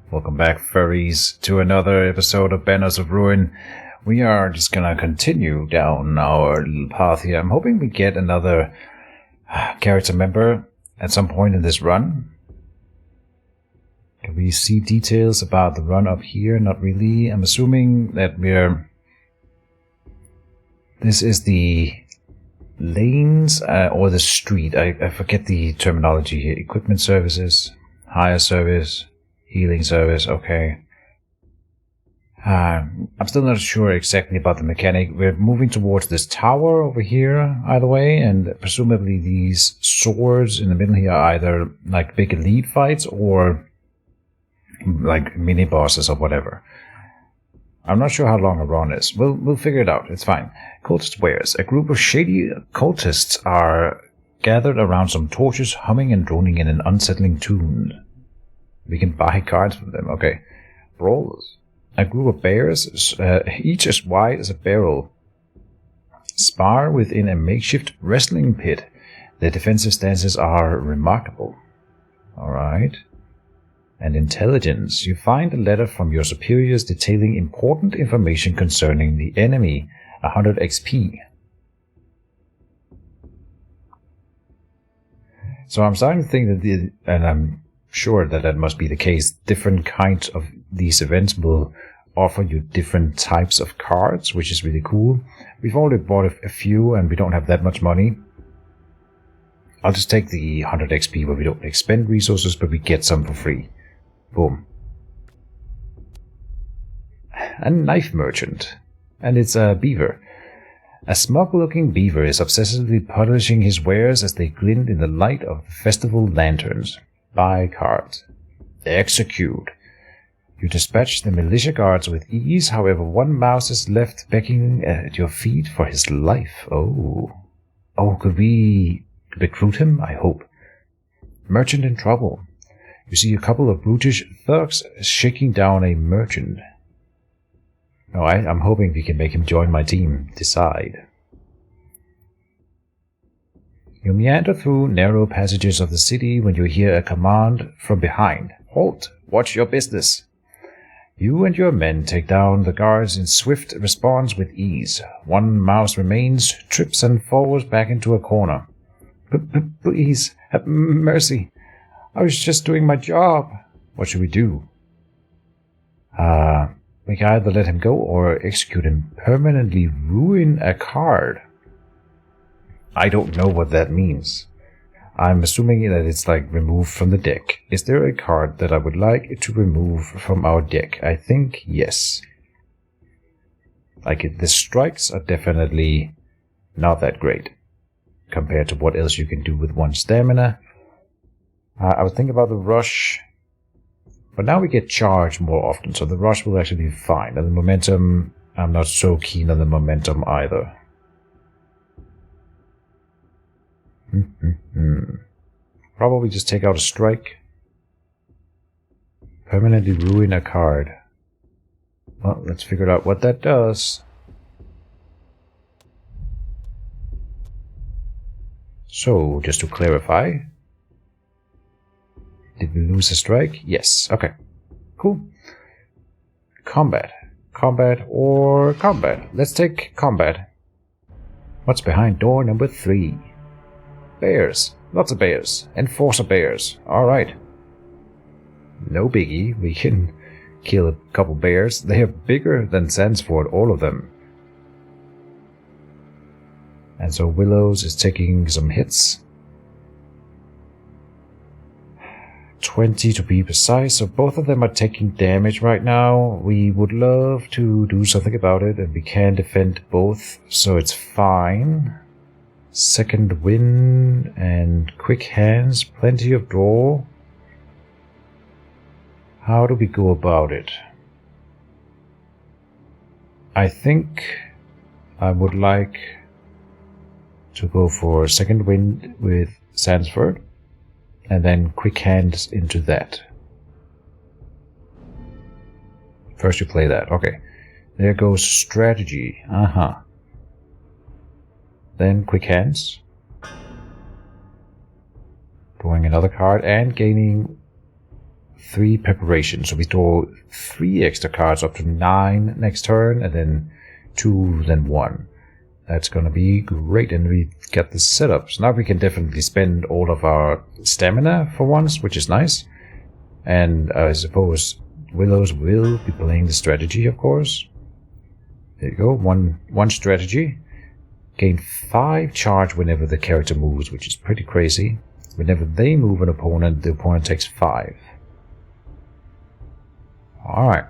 Welcome back, furries, to another episode of Banners of Ruin. We are just gonna continue down our little path here. I'm hoping we get another character member at some point in this run. Can we see details about the run up here? Not really. I'm assuming that this is the lanes or the street. I forget the terminology here. Equipment services, hire service, healing service, okay. I'm still not sure exactly about the mechanic. We're moving towards this tower over here, either way, and presumably these swords in the middle here are either like big elite fights or like mini bosses or whatever. I'm not sure how long a run is. We'll figure it out. It's fine. Cultist wares. A group of shady cultists are gathered around some torches, humming and droning in an unsettling tune. We can buy cards from them. Okay. Brawlers. A group of bears, each as wide as a barrel, spar within a makeshift wrestling pit. Their defensive stances are remarkable. Alright. And intelligence. You find a letter from your superiors detailing important information concerning the enemy. 100 XP. So I'm starting to think that and I'm sure that must be the case, different kinds of these events will offer you different types of cards, which is really cool. We've already bought a few and we don't have that much money. I'll just take the 100 XP where we don't expend resources, but we get some for free. Boom. A knife merchant. And it's a beaver. A smug-looking beaver is obsessively polishing his wares as they glint in the light of festival lanterns. Buy cards. Execute. You dispatch the militia guards with ease, however one mouse is left beckoning at your feet for his life. Oh, could we recruit him? I hope. Merchant in trouble. You see a couple of brutish thugs shaking down a merchant. No, I'm hoping we can make him join my team. Decide. You meander through narrow passages of the city when you hear a command from behind. Halt! Watch your business! You and your men take down the guards in swift response with ease. One mouse remains, trips and falls back into a corner. Please, have mercy. I was just doing my job. What should we do? We can either let him go or execute him. Permanently ruin a card. I don't know what that means. I'm assuming that it's like removed from the deck. Is there a card that I would like to remove from our deck? I think yes. Like the strikes are definitely not that great compared to what else you can do with one stamina. I would think about the rush, but now we get charged more often, so the rush will actually be fine. And the momentum, I'm not so keen on the momentum either. Probably just take out a strike. Permanently ruin a card. Well, let's figure out what that does. So, just to clarify, did we lose a strike? Yes. Okay. Cool. Combat. Combat or combat. Let's take combat. What's behind door number 3? Bears. Lots of bears. Enforcer bears. Alright. No biggie. We can kill a couple bears. They are bigger than Sandsford, all of them. And so Willows is taking some hits. 20 to be precise, so both of them are taking damage right now. We would love to do something about it, and we can defend both, so it's fine. Second wind and quick hands, plenty of draw. How do we go about it? I think I would like to go for second wind with Sandsford. And then quick hands into that. First you play that. Okay. There goes strategy. Then quick hands. Drawing another card and gaining 3 preparation. So we draw 3 extra cards up to 9 next turn, and then 2, then 1. That's gonna be great, and we get this set up. So now we can definitely spend all of our stamina for once, which is nice. And I suppose Willows will be playing the strategy, of course. There you go, one strategy. Gain 5 charge whenever the character moves, which is pretty crazy. Whenever they move an opponent, the opponent takes 5. Alright.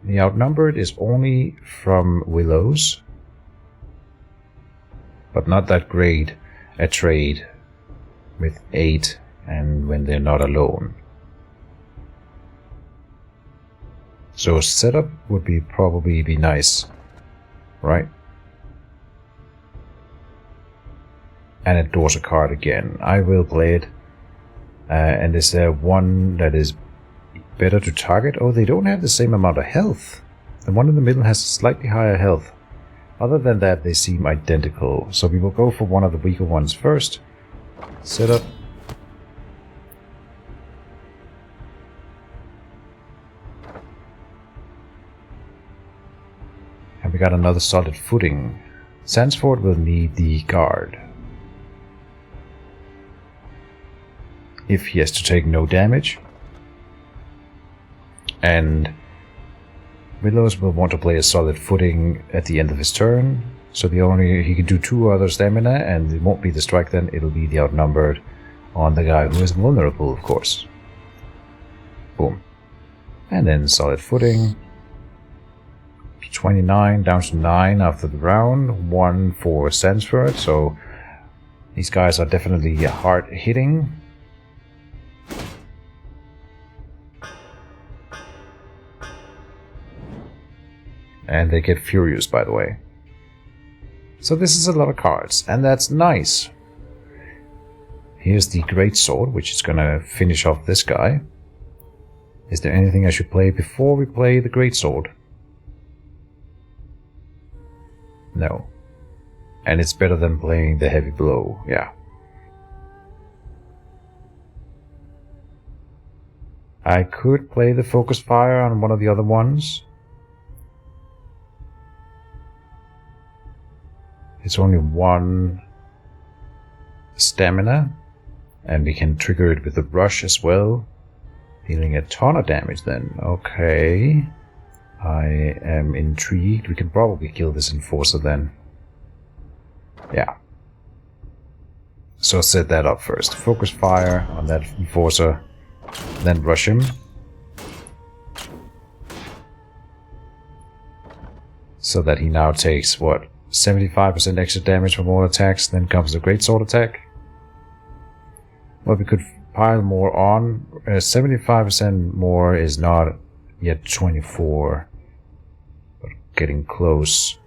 The outnumbered is only from Willows, but not that great a trade with 8 and when they're not alone. So setup would be probably be nice, right? And it draws a card again. I will play it. And is there one that is better to target? Oh, they don't have the same amount of health. The one in the middle has slightly higher health. Other than that, they seem identical. So we will go for one of the weaker ones first. Set up. And we got another solid footing. Sandsford will need the guard. If he has to take no damage. And Willows will want to play a solid footing at the end of his turn. So he can do 2 other stamina, and it won't be the strike then, it'll be the outnumbered on the guy who is vulnerable, of course. Boom. And then solid footing. 29 down to 9 after the round. 1 for Sandsford, so these guys are definitely hard hitting. And they get furious, by the way. So this is a lot of cards, and that's nice. Here's the Great Sword, which is gonna finish off this guy. Is there anything I should play before we play the Great Sword? No. And it's better than playing the Heavy Blow, yeah. I could play the Focus Fire on one of the other ones. It's only 1 stamina, and we can trigger it with the rush as well, dealing a ton of damage then. Okay, I am intrigued. We can probably kill this Enforcer then. Yeah. So set that up first. Focus fire on that Enforcer, then rush him. So that he now takes, what, 75% extra damage from all attacks, then comes the Great Sword attack. Well, we could pile more on. 75% more is not yet 24, but getting close.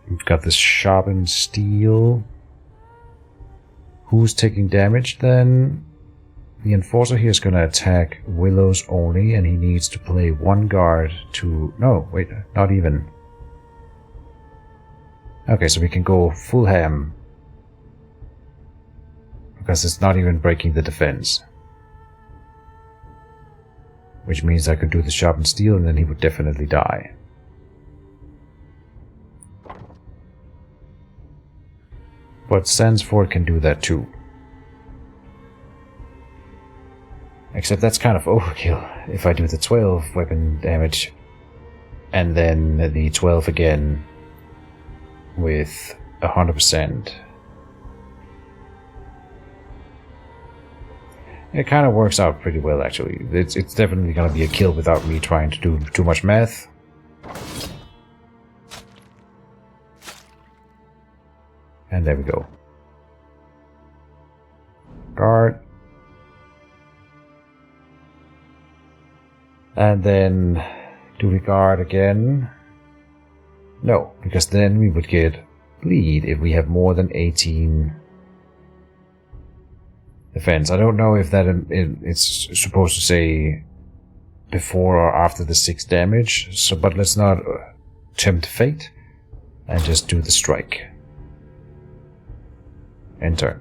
We've got this Sharpened Steel. Who's taking damage then? The Enforcer here is going to attack Willows only, and he needs to play 1 guard to... No, wait, not even. Okay, so we can go full ham. Because it's not even breaking the defense. Which means I could do the Sharpened Steel, and then he would definitely die. But Sandsford can do that too. Except that's kind of overkill if I do the 12 weapon damage and then the 12 again with 100%. It kind of works out pretty well actually. It's definitely going to be a kill without me trying to do too much math. And there we go. Guard. And then, do we guard again? No, because then we would get bleed if we have more than 18 defense. I don't know if that it's supposed to say before or after the 6 damage, so but let's not tempt fate and just do the strike. Enter.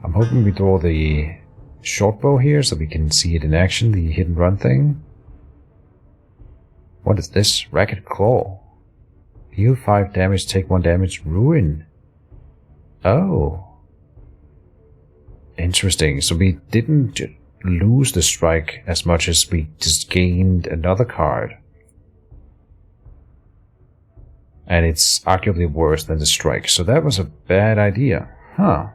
I'm hoping we draw the short bow here so we can see it in action, the hit and run thing. What is this? Ragged Claw. Heal 5 damage, take 1 damage, ruin. Oh. Interesting. So we didn't lose the strike as much as we just gained another card. And it's arguably worse than the strike. So that was a bad idea. Huh.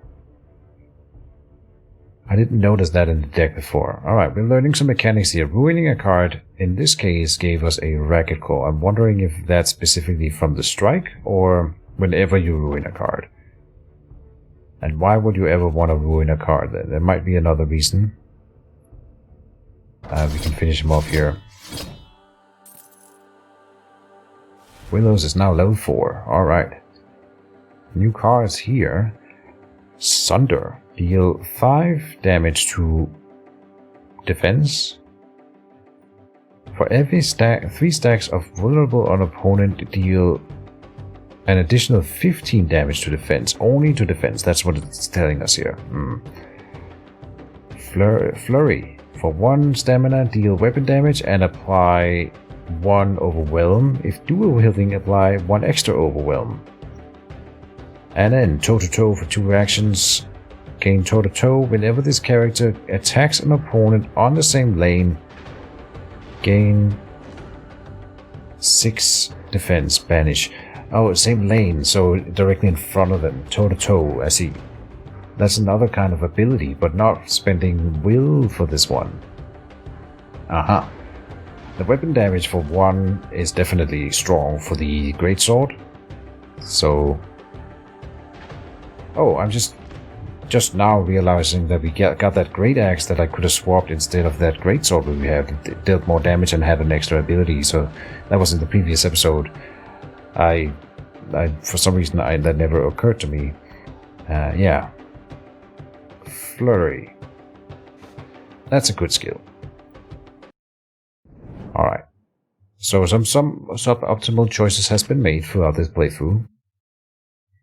I didn't notice that in the deck before. Alright, we're learning some mechanics here. Ruining a card, in this case, gave us a Ragged Claw. I'm wondering if that's specifically from the strike, or whenever you ruin a card. And why would you ever want to ruin a card? There might be another reason. We can finish him off here. Willows is now level 4. Alright. New cards here. Sunder. Deal 5 damage to defense. For every stack, 3 stacks of vulnerable on opponent, deal an additional 15 damage to defense. Only to defense. That's what it's telling us here. Flurry. For 1 stamina, deal weapon damage and apply 1 overwhelm. If dual wielding, apply 1 extra overwhelm. And then toe-to-toe for 2 actions. Gain toe-to-toe whenever this character attacks an opponent on the same lane. Gain 6 defense, banish. Oh, same lane, so directly in front of them. Toe-to-toe, I see. That's another kind of ability, but not spending will for this one. Aha. The weapon damage for 1 is definitely strong for the greatsword. So... Oh, I'm just now realizing that we got that great axe that I could have swapped instead of that greatsword we have. It dealt more damage and had an extra ability, so that was in the previous episode. I for some reason, that never occurred to me. Yeah. Flurry. That's a good skill. Alright. So some suboptimal choices has been made throughout this playthrough.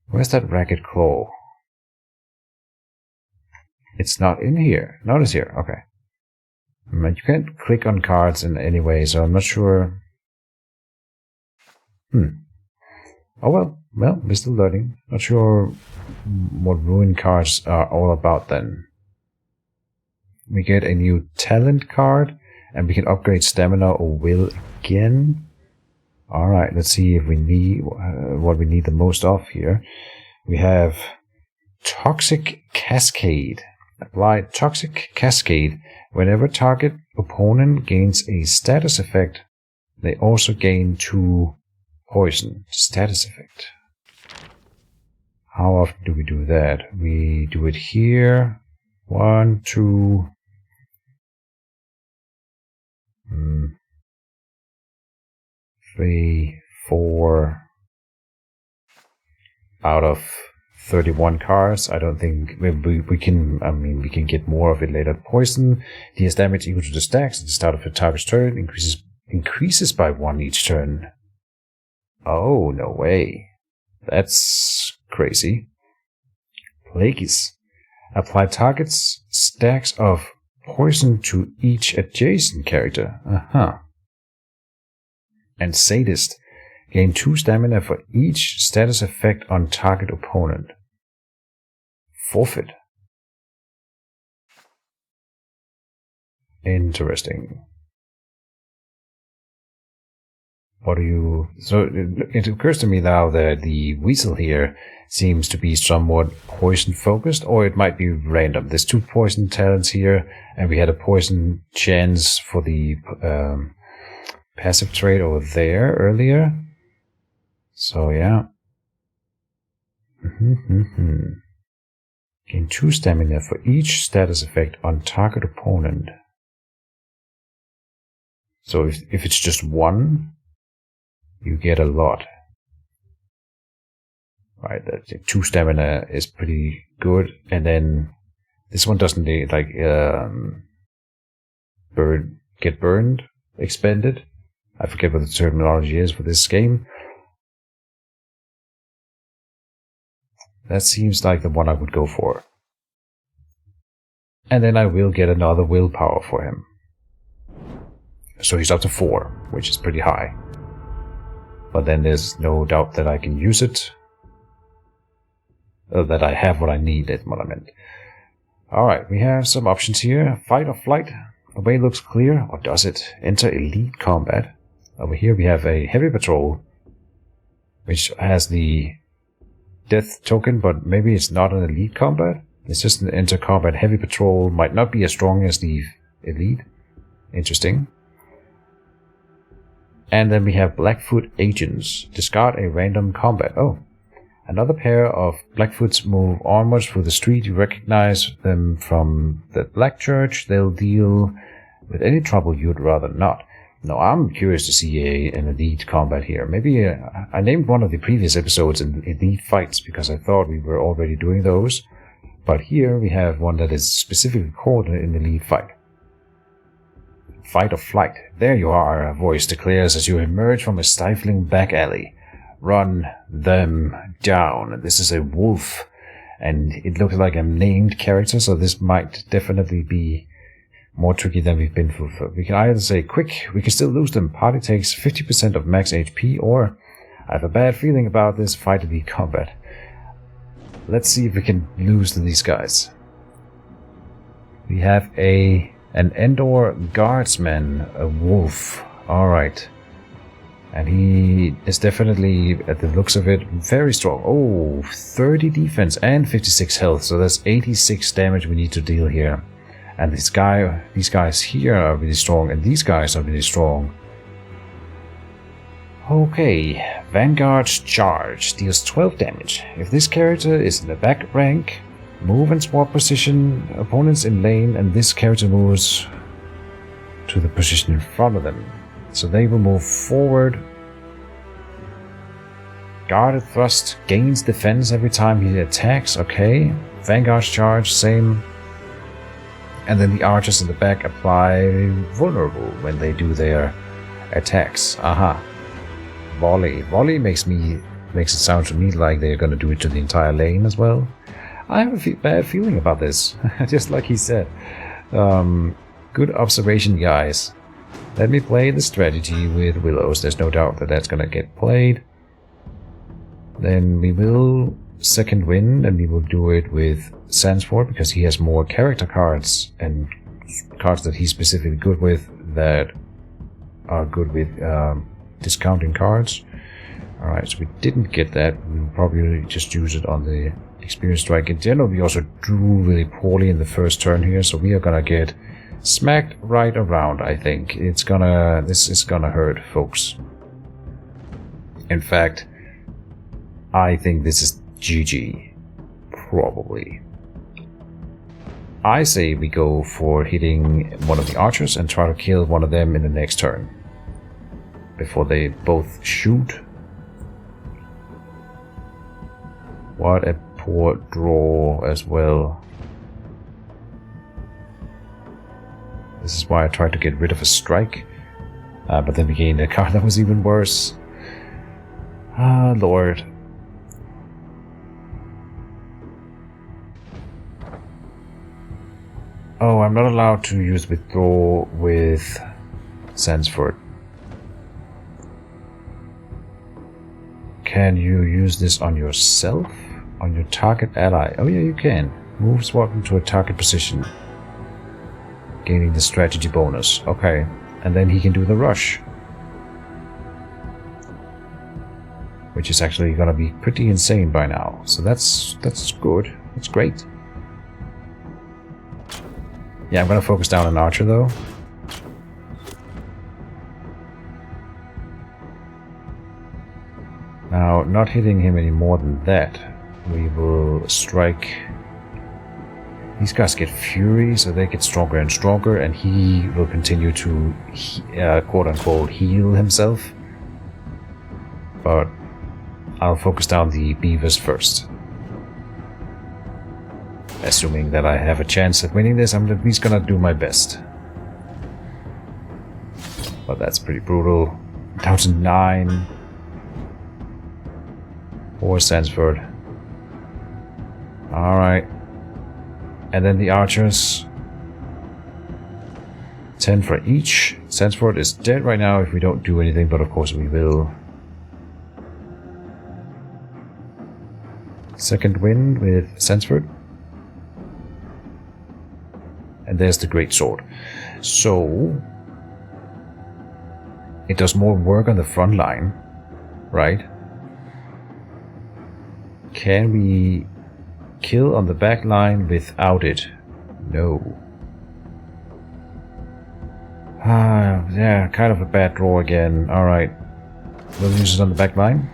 Where's that Ragged Claw? It's not in here. Not it's here. Okay. You can't click on cards in any way, so I'm not sure. Oh well. Well, we're still learning. Not sure what ruin cards are all about then. We get a new talent card, and we can upgrade stamina or will again. Alright, let's see if we need what we need the most of here. We have Toxic Cascade. Apply Toxic Cascade whenever target opponent gains a status effect. They also gain 2 poison status effect. How often do we do that? We do it here. 1, 2... 3, 4 out of 31 cards. I don't think we can. I mean, we can get more of it later. Poison deals damage equal to the stacks at the start of the target's turn. Increases by 1 each turn. Oh no way! That's crazy. Plagueis. Apply targets stacks of poison to each adjacent character. And Sadist. Gain 2 stamina for each status effect on target opponent. Forfeit. Interesting. What do you... So it occurs to me now that the weasel here seems to be somewhat poison focused, or it might be random. There's 2 poison talents here, and we had a poison chance for the passive trait over there earlier. So yeah. Gain 2 stamina for each status effect on target opponent. So if it's just 1, you get a lot. Right, that 2 stamina is pretty good, and then this one doesn't need get burned, expended. I forget what the terminology is for this game. That seems like the one I would go for. And then I will get another willpower for him. So he's up to 4, which is pretty high. But then there's no doubt that I can use it. That I have what I need, is what I meant. Alright, we have some options here. Fight or flight. Away looks clear, or does it? Enter elite combat. Over here we have a heavy patrol, which has the death token, but maybe it's not an elite combat. It's just an enter combat. Heavy patrol might not be as strong as the elite. Interesting. And then we have Blackfoot Agents. Discard a random combat. Oh. Another pair of Blackfoots move onwards through the street. You recognize them from the Black Church. They'll deal with any trouble you'd rather not. Now, I'm curious to see an elite combat here. Maybe I named one of the previous episodes elite fights because I thought we were already doing those. But here we have one that is specifically called an elite fight. Fight or flight. There you are, a voice declares as you emerge from a stifling back alley. Run them down. This is a wolf, and it looks like a named character, so this might definitely be more tricky than we've been through. We can either say, quick, we can still lose them. Party takes 50% of max HP, or I have a bad feeling about this fight elite combat. Let's see if we can lose to these guys. We have an Endor guardsman, a wolf. Alright. And he is definitely, at the looks of it, very strong. Oh, 30 defense and 56 health. So that's 86 damage we need to deal here. And these guys here are really strong, and these guys are really strong. Okay, Vanguard Charge deals 12 damage. If this character is in the back rank, move and swap position, opponents in lane, and this character moves to the position in front of them. So they will move forward. Guarded thrust gains defense every time he attacks. Okay. Vanguard Charge, same. And then the archers in the back apply vulnerable when they do their attacks. Aha. Volley. Volley makes it sound to me like they're gonna do it to the entire lane as well. I have a bad feeling about this. Just like he said. Good observation, guys. Let me play the strategy with Willows. There's no doubt that that's gonna get played. Then we will second win, and we will do it with Sandsford because he has more character cards and cards that he's specifically good with that are good with discounting cards. Alright, so we didn't get that. We'll probably just use it on the experience strike. In general, we also drew really poorly in the first turn here, so we are gonna get smacked right around, I think. This is gonna hurt, folks. In fact, I think this is GG. Probably. I say we go for hitting one of the archers and try to kill one of them in the next turn. Before they both shoot. What a poor draw as well. This is why I tried to get rid of a strike. But then we gained a card that was even worse. Ah, Lord. Oh, I'm not allowed to use withdraw with Sandsford. Can you use this on yourself? On your target ally? Oh yeah, you can. Move swap into a target position. Gaining the strategy bonus. Okay. And then he can do the rush. Which is actually gonna be pretty insane by now. So that's good. That's great. Yeah, I'm gonna focus down on Archer though. Now, not hitting him any more than that, we will strike. These guys get fury, so they get stronger and stronger, and he will continue to quote-unquote heal himself. But I'll focus down the beavers first. Assuming that I have a chance at winning this, I'm at least gonna do my best. But that's pretty brutal. Down to 9. Or Sandsford. Alright. And then the archers. 10 for each. Sandsford is dead right now if we don't do anything, but of course we will. Second wind with Sandsford. And there's the Great Sword. So it does more work on the front line, right? Can we kill on the back line without it? No. Yeah, kind of a bad draw again. Alright. We'll use it on the back line.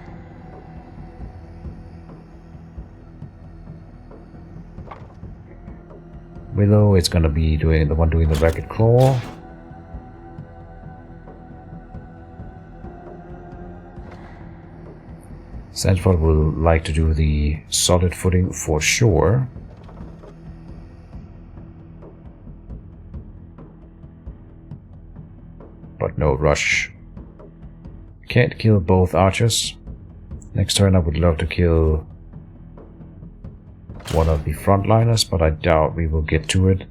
Willow, it's gonna be doing the one doing the Ragged Claw. Sandsford will like to do the solid footing for sure. But no rush. Can't kill both archers. Next turn I would love to kill one of the frontliners, but I doubt we will get to it.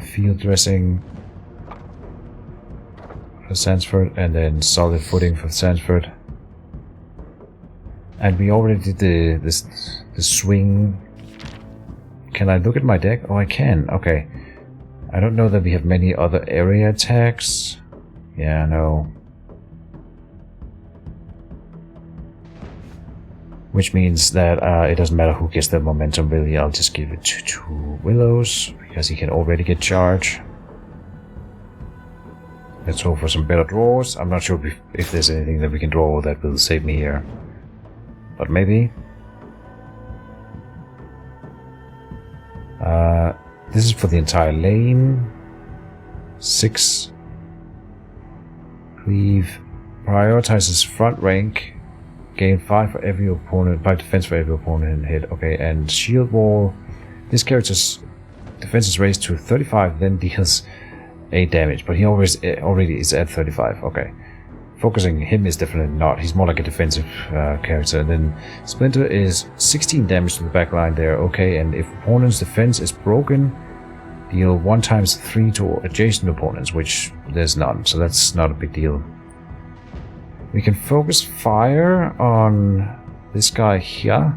Field dressing for Sandsford, and then solid footing for Sandsford. And we already did the swing. Can I look at my deck? Oh, I can. Okay. I don't know that we have many other area attacks. Yeah, no. Which means that it doesn't matter who gets the momentum, really. I'll just give it to Willows, because he can already get charge. Let's hope for some better draws. I'm not sure if there's anything that we can draw that will save me here. But maybe. This is for the entire lane. 6. Cleave. Prioritizes front rank. Gain 5 for every opponent, 5 defense for every opponent hit. Okay, and shield wall. This character's defense is raised to 35, then deals 8 damage, but he already is at 35. Okay. Focusing him is definitely not. He's more like a defensive character. And then Splinter is 16 damage to the back line there. Okay, and if opponent's defense is broken, deal 1 times 3 to adjacent opponents, which there's none, so that's not a big deal. We can focus fire on this guy here.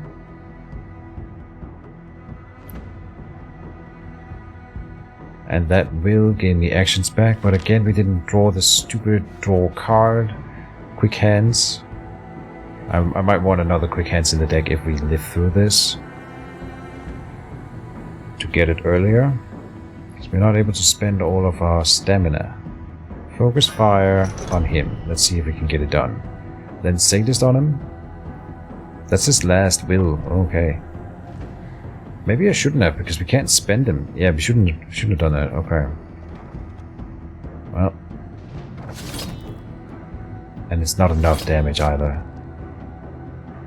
And that will gain the actions back, but again we didn't draw the stupid draw card. Quick hands. I might want another quick hands in the deck if we live through this. To get it earlier. Because we're not able to spend all of our stamina. Focus fire on him. Let's see if we can get it done. Then Sadist on him. That's his last will. Okay. Maybe I shouldn't have, because we can't spend him. Yeah, we shouldn't have done that. Okay. Well. And it's not enough damage either.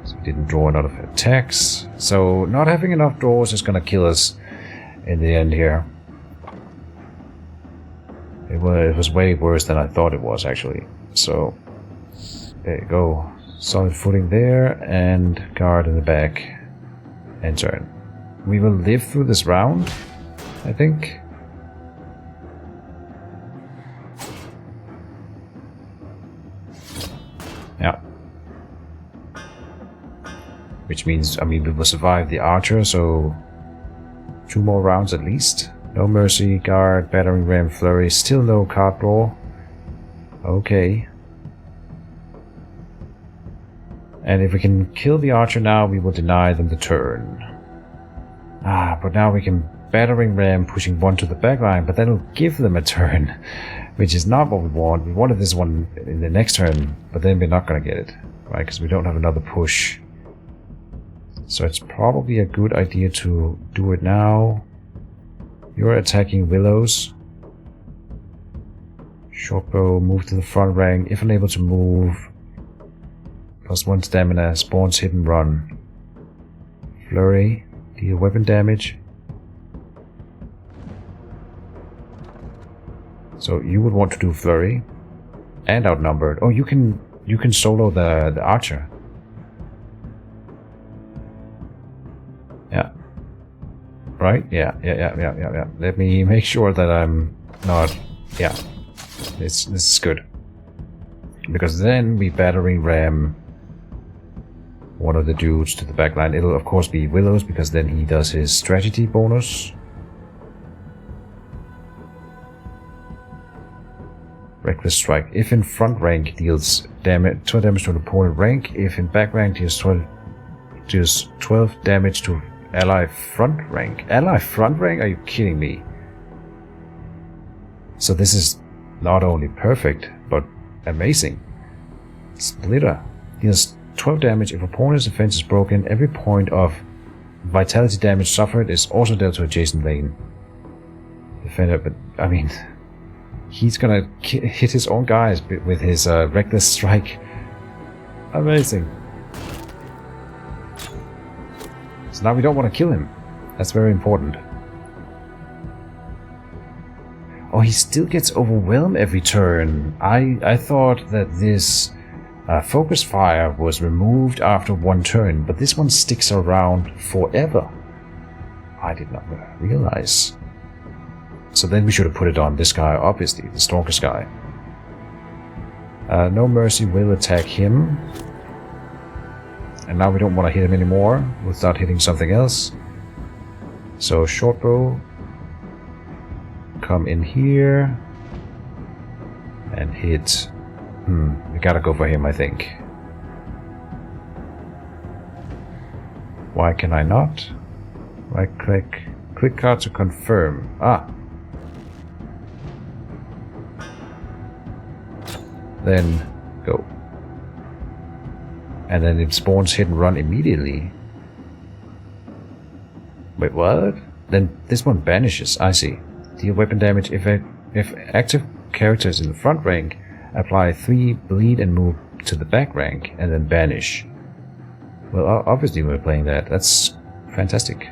So we didn't draw enough attacks. So not having enough draws is gonna kill us in the end here. It was way worse than I thought it was, actually. So there you go. Solid footing there, and guard in the back. And turn. We will live through this round, I think. Yeah. Which means, I mean, we will survive the archer, so 2 more rounds at least. No mercy, guard, battering ram, flurry, still no card draw. Okay. And if we can kill the archer now, we will deny them the turn. But now we can battering ram, pushing 1 to the back line, but that'll give them a turn, which is not what we want. We wanted this one in the next turn, but then we're not going to get it, right? Because we don't have another push. So it's probably a good idea to do it now. You're attacking Willows. Shortbow, move to the front rank. If unable to move, +1 stamina, spawns hit and run. Flurry. Deal weapon damage. So you would want to do flurry and outnumbered. Oh, you can solo the archer. right? Yeah. Let me make sure that I'm not... Yeah. This is good. Because then we battering ram one of the dudes to the back line. It'll of course be Willows, because then he does his strategy bonus. Reckless Strike. If in front rank, deals 12 damage to an opponent rank. If in back rank, deals 12 damage to ally front rank. Ally front rank? Are you kidding me? So this is not only perfect, but amazing. Splitter. Deals 12 damage if opponent's defense is broken. Every point of vitality damage suffered is also dealt to adjacent lane. Defender, but I mean, he's gonna hit his own guys with his Reckless Strike. Amazing. So now we don't want to kill him. That's very important. Oh, he still gets overwhelmed every turn. I thought that this focus fire was removed after one turn, but this one sticks around forever. I did not realize. So then we should have put it on this guy, obviously, the strongest guy. No Mercy will attack him. And now we don't want to hit him anymore without hitting something else. So short bow, come in here and hit. We gotta go for him, I think. Why can I not? Right click, click card to confirm. Then go. And then it spawns hit and run immediately. Wait, what? Then this one banishes, I see. Deal weapon damage if active characters in the front rank apply 3 bleed and move to the back rank and then banish. Well, obviously we're playing that. That's fantastic.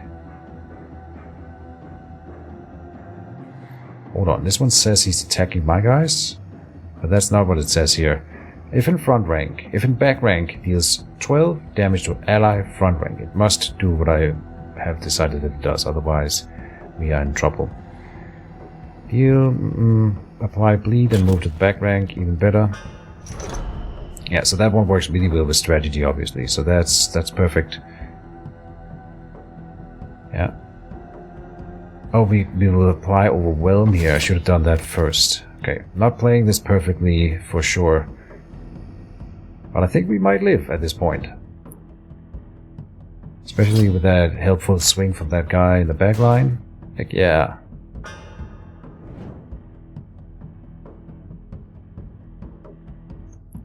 Hold on, this one says he's attacking my guys, but that's not what it says here. If in front rank, if in back rank, deals 12 damage to ally front rank. It must do what I have decided that it does, otherwise we are in trouble. Deal, apply bleed and move to the back rank, even better. Yeah, so that one works really well with strategy, obviously, so that's perfect. Yeah. Oh, we will apply overwhelm here. I should have done that first. Okay, not playing this perfectly for sure. But I think we might live at this point. Especially with that helpful swing from that guy in the back line. Heck yeah.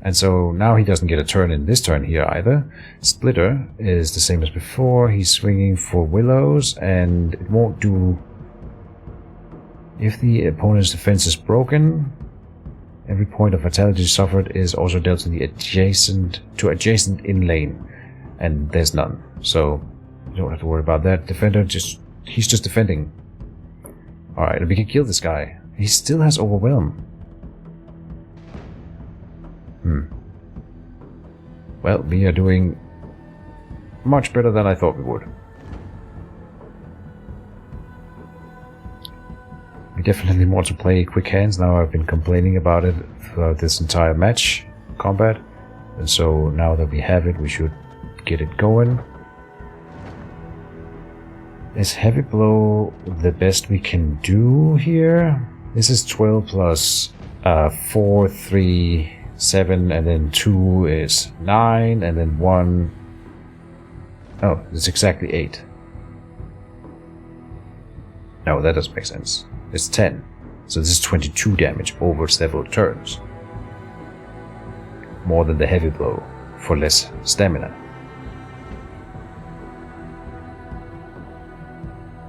And so now he doesn't get a turn in this turn here either. Splitter is the same as before. He's swinging for Willows, and it won't do... If the opponent's defense is broken, every point of vitality suffered is also dealt to the adjacent in lane, and there's none. So you don't have to worry about that. Defender he's just defending. All right, we can kill this guy. He still has overwhelm. Well, we are doing much better than I thought we would. We definitely want to play quick hands now. I've been complaining about it throughout this entire match combat, and so now that we have it, we should get it going. Is heavy blow the best we can do here? This is 12 plus 4, 3, 7, and then 2 is 9, and then 1... Oh, it's exactly 8. No, that doesn't make sense. It's 10. So this is 22 damage over several turns. More than the heavy blow for less stamina.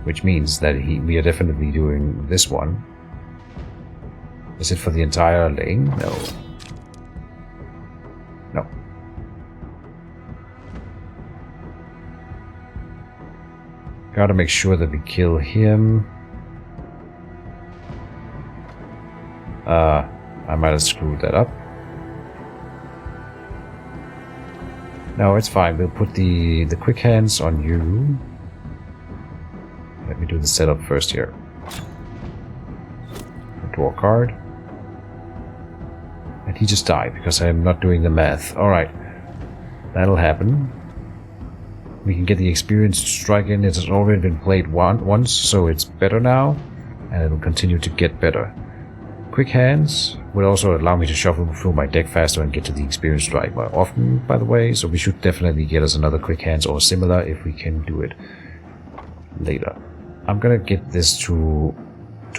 Which means that we are definitely doing this one. Is it for the entire lane? No. No. Gotta make sure that we kill him. I might have screwed that up. No, it's fine. We'll put the quick hands on you. Let me do the setup first here. Draw a card. And he just died because I'm not doing the math. Alright. That'll happen. We can get the experience to strike in. It has already been played once, so it's better now. And it'll continue to get better. Quick hands will also allow me to shuffle through my deck faster and get to the experience strike more often, by the way. So we should definitely get us another quick hands or similar if we can do it later. I'm gonna get this to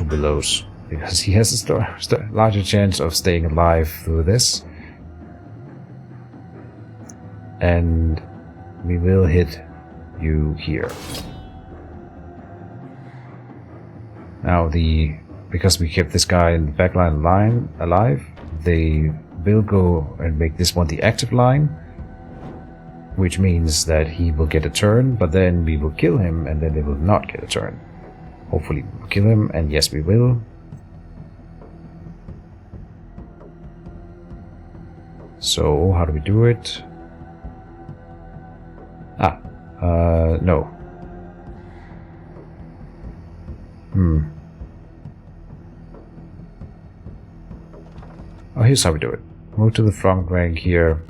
Willows because he has a larger chance of staying alive through this. And we will hit you here. Now because we kept this guy in the backline line alive, they will go and make this one the active line, which means that he will get a turn, but then we will kill him and then they will not get a turn. Hopefully we'll kill him, and yes we will. So how do we do it? No. Oh, here's how we do it. Move to the front rank here.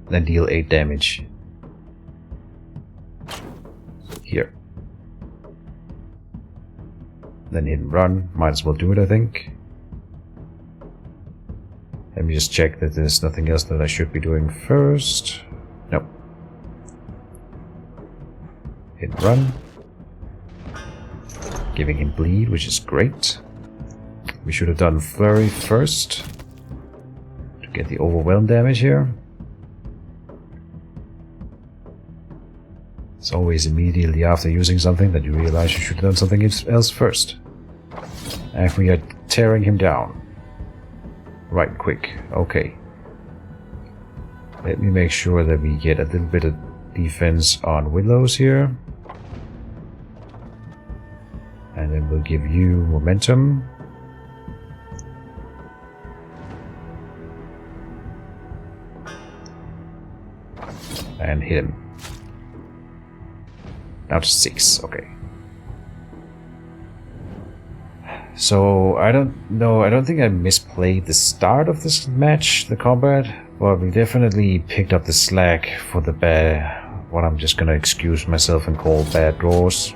Then deal 8 damage. Here. Then hit and run. Might as well do it, I think. Let me just check that there's nothing else that I should be doing first. Nope. Hit and run. Giving him bleed, which is great. We should have done flurry first to get the overwhelm damage here. It's always immediately after using something that you realize you should have done something else first. And we are tearing him down. Right quick. Okay. Let me make sure that we get a little bit of defense on Willows here. And then we'll give you momentum. And hit him. Now to 6, okay. So, I don't think I misplayed the start of this match, the combat, but we definitely picked up the slack for the bad, what I'm just gonna excuse myself and call bad draws.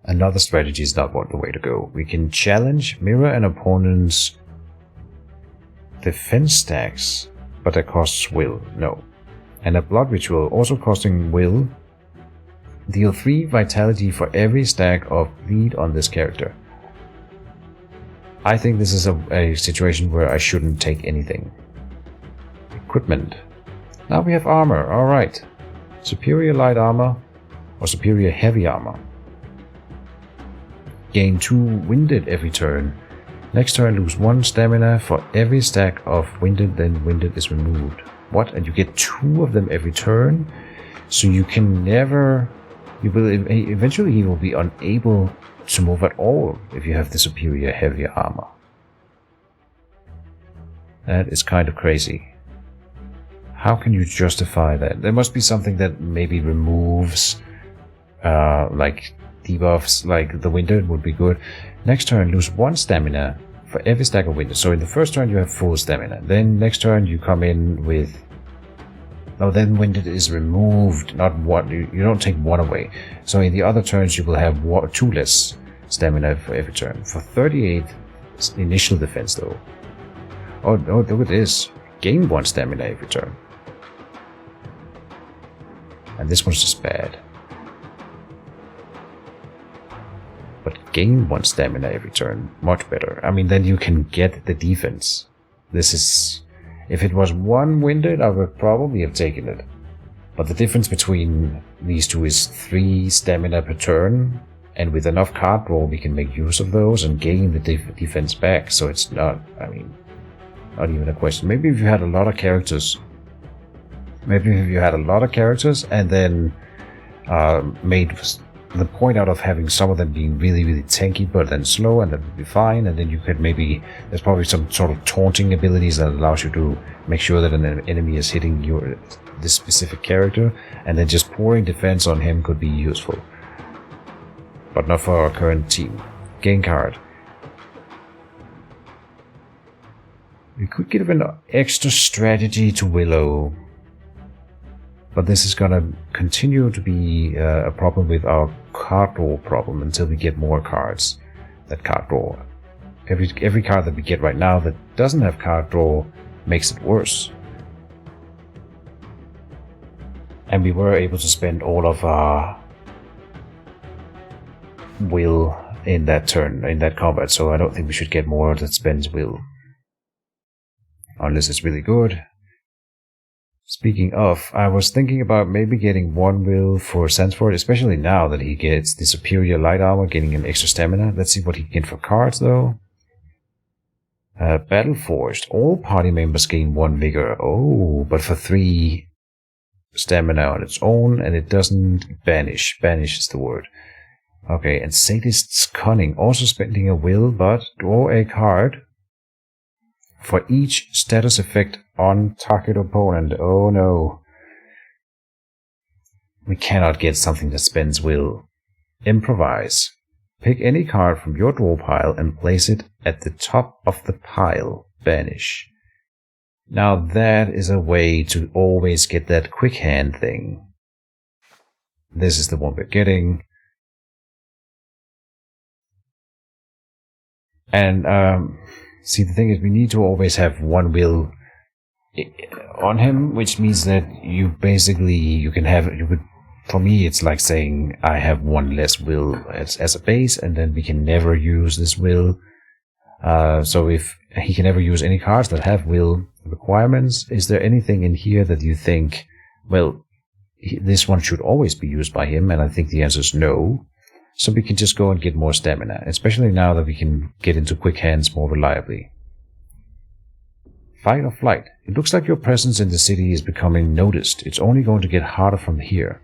Another strategy is not the way to go. We can challenge, mirror an opponent's defense stacks, but that costs will, no. And a blood ritual, also costing will, deal 3 vitality for every stack of bleed on this character. I think this is a situation where I shouldn't take anything. Equipment. Now we have armor, alright. Superior light armor or superior heavy armor. Gain 2 winded every turn. Next turn lose 1 stamina for every stack of winded, then winded is removed. What? And you get 2 of them every turn? So you can never... eventually he will be unable to move at all if you have the superior heavy armor. That is kind of crazy. How can you justify that? There must be something that maybe removes like debuffs, like the winded would be good. Next turn lose 1 stamina for every stack of winded. So in the first turn you have full stamina. Then next turn you come in with... No, then winded is removed, not 1. You don't take 1 away. So in the other turns you will have 2 less stamina for every turn. For 38 initial defense though. Oh, look at this. Gain 1 stamina every turn. And this one's just bad. But gain 1 stamina every turn. Much better. I mean, then you can get the defense. This is... If it was 1 winded, I would probably have taken it. But the difference between these two is 3 stamina per turn. And with enough card draw, we can make use of those and gain the defense back. So it's not, I mean, not even a question. Maybe if you had a lot of characters. Maybe if you had a lot of characters and then made the point out of having some of them being really, really tanky, but then slow, and that would be fine. And then you could maybe, there's probably some sort of taunting abilities that allows you to make sure that an enemy is hitting this specific character, and then just pouring defense on him could be useful. But not for our current team. Gain card. We could give an extra strategy to Willow, but this is gonna continue to be a problem with our card draw problem until we get more cards that card draw. Every card that we get right now that doesn't have card draw makes it worse. And we were able to spend all of our will in that turn, in that combat, so I don't think we should get more that spends will. Unless it's really good. Speaking of, I was thinking about maybe getting 1 will for Sanford, especially now that he gets the superior light armor, getting an extra stamina. Let's see what he can get for cards, though. Battle Forged. All party members gain 1 vigor. Oh, but for 3 stamina on its own, and it doesn't banish. Banish is the word. Okay, and Sadist's Cunning. Also spending a will, but draw a card for each status effect on target opponent. Oh no. We cannot get something that spends will. Improvise. Pick any card from your draw pile and place it at the top of the pile. Banish. Now that is a way to always get that quick hand thing. This is the one we're getting. And see, the thing is, we need to always have 1 will on him, which means that you can have, for me, it's like saying I have 1 less will as a base, and then we can never use this will. So if he can never use any cards that have will requirements, is there anything in here that you think, well, this one should always be used by him? And I think the answer is no. So we can just go and get more stamina, especially now that we can get into quick hands more reliably. Fight or flight. It looks like your presence in the city is becoming noticed. It's only going to get harder from here.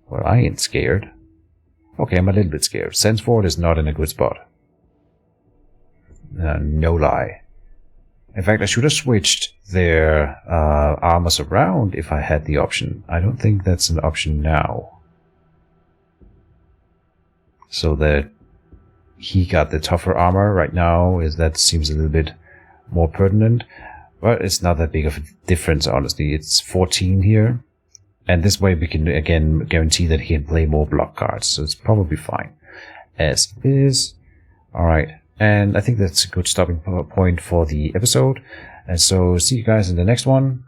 Well, I ain't scared. Okay, I'm a little bit scared. Sensford is not in a good spot. No lie. In fact, I should have switched their armors around if I had the option. I don't think that's an option now. So that he got the tougher armor right now, that seems a little bit more pertinent. But it's not that big of a difference, honestly. It's 14 here. And this way we can, again, guarantee that he can play more block cards. So it's probably fine. As is. Alright. And I think that's a good stopping point for the episode. And so see you guys in the next one.